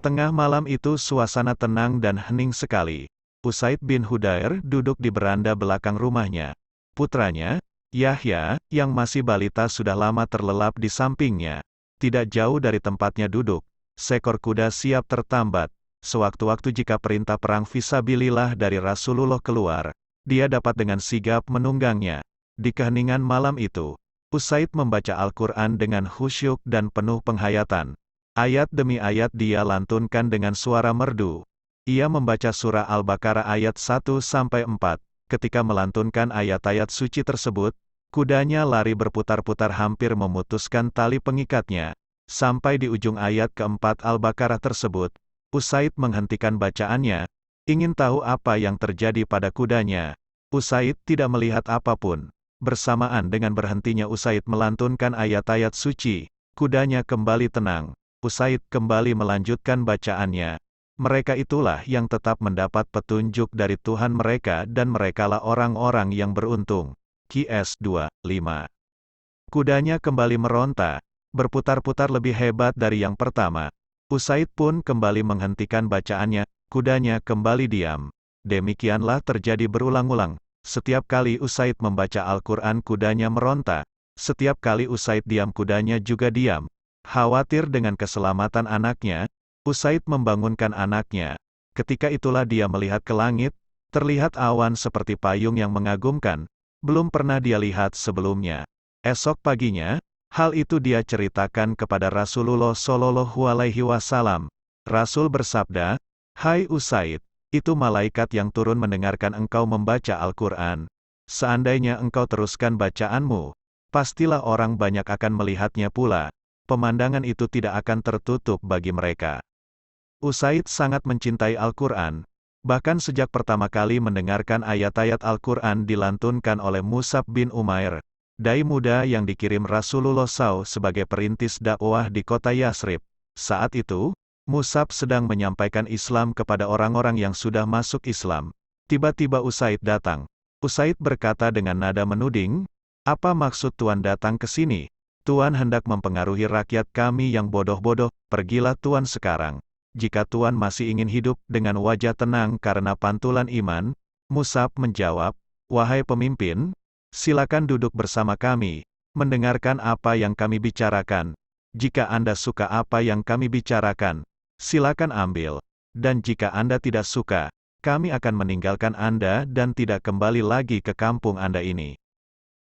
Tengah malam itu suasana tenang dan hening sekali. Usaid bin Hudair duduk di beranda belakang rumahnya. Putranya, Yahya, yang masih balita sudah lama terlelap di sampingnya. Tidak jauh dari tempatnya duduk, seekor kuda siap tertambat. Sewaktu-waktu jika perintah perang fisabilillah dari Rasulullah keluar, dia dapat dengan sigap menunggangnya. Di keheningan malam itu, Usaid membaca Al-Quran dengan khusyuk dan penuh penghayatan. Ayat demi ayat dia lantunkan dengan suara merdu. Ia membaca surah Al-Baqarah ayat 1-4. Ketika melantunkan ayat-ayat suci tersebut, kudanya lari berputar-putar hampir memutuskan tali pengikatnya. Sampai di ujung ayat keempat Al-Baqarah tersebut, Usaid menghentikan bacaannya, ingin tahu apa yang terjadi pada kudanya. Usaid tidak melihat apapun. Bersamaan dengan berhentinya Usaid melantunkan ayat-ayat suci, kudanya kembali tenang. Usaid kembali melanjutkan bacaannya. Mereka itulah yang tetap mendapat petunjuk dari Tuhan mereka dan merekalah orang-orang yang beruntung. Qs 2:5. Kudanya kembali meronta, berputar-putar lebih hebat dari yang pertama. Usaid pun kembali menghentikan bacaannya, kudanya kembali diam. Demikianlah terjadi berulang-ulang. Setiap kali Usaid membaca Al-Quran kudanya meronta. Setiap kali Usaid diam kudanya juga diam. Khawatir dengan keselamatan anaknya, Usaid membangunkan anaknya. Ketika itulah dia melihat ke langit, terlihat awan seperti payung yang mengagumkan, belum pernah dia lihat sebelumnya. Esok paginya, hal itu dia ceritakan kepada Rasulullah Shallallahu Alaihi Wasallam. Rasul bersabda, "Hai Usaid, itu malaikat yang turun mendengarkan engkau membaca Al-Quran. Seandainya engkau teruskan bacaanmu, pastilah orang banyak akan melihatnya pula. Pemandangan itu tidak akan tertutup bagi mereka." Usaid sangat mencintai Al-Quran. Bahkan sejak pertama kali mendengarkan ayat-ayat Al-Quran dilantunkan oleh Mus'ab bin Umair, dai muda yang dikirim Rasulullah SAW sebagai perintis dakwah di kota Yasrib. Saat itu, Mus'ab sedang menyampaikan Islam kepada orang-orang yang sudah masuk Islam. Tiba-tiba Usaid datang. Usaid berkata dengan nada menuding, "Apa maksud Tuan datang ke sini? Tuan hendak mempengaruhi rakyat kami yang bodoh-bodoh, pergilah Tuan sekarang. Jika Tuan masih ingin hidup dengan wajah tenang karena pantulan iman." Mus'ab menjawab, "Wahai pemimpin, silakan duduk bersama kami, mendengarkan apa yang kami bicarakan. Jika Anda suka apa yang kami bicarakan, silakan ambil. Dan jika Anda tidak suka, kami akan meninggalkan Anda dan tidak kembali lagi ke kampung Anda ini."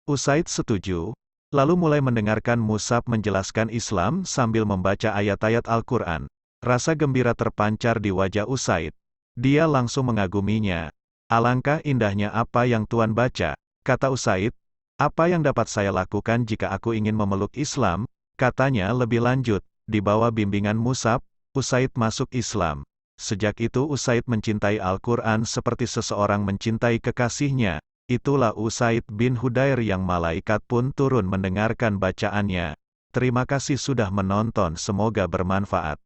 Usaid setuju, lalu mulai mendengarkan Mus'ab menjelaskan Islam sambil membaca ayat-ayat Al-Quran. Rasa gembira terpancar di wajah Usaid. Dia langsung mengaguminya. "Alangkah indahnya apa yang Tuan baca," kata Usaid. "Apa yang dapat saya lakukan jika aku ingin memeluk Islam?" Katanya lebih lanjut. Di bawah bimbingan Mus'ab, Usaid masuk Islam. Sejak itu Usaid mencintai Al-Quran seperti seseorang mencintai kekasihnya. Itulah Usaid bin Hudair yang malaikat pun turun mendengarkan bacaannya. Terima kasih sudah menonton, semoga bermanfaat.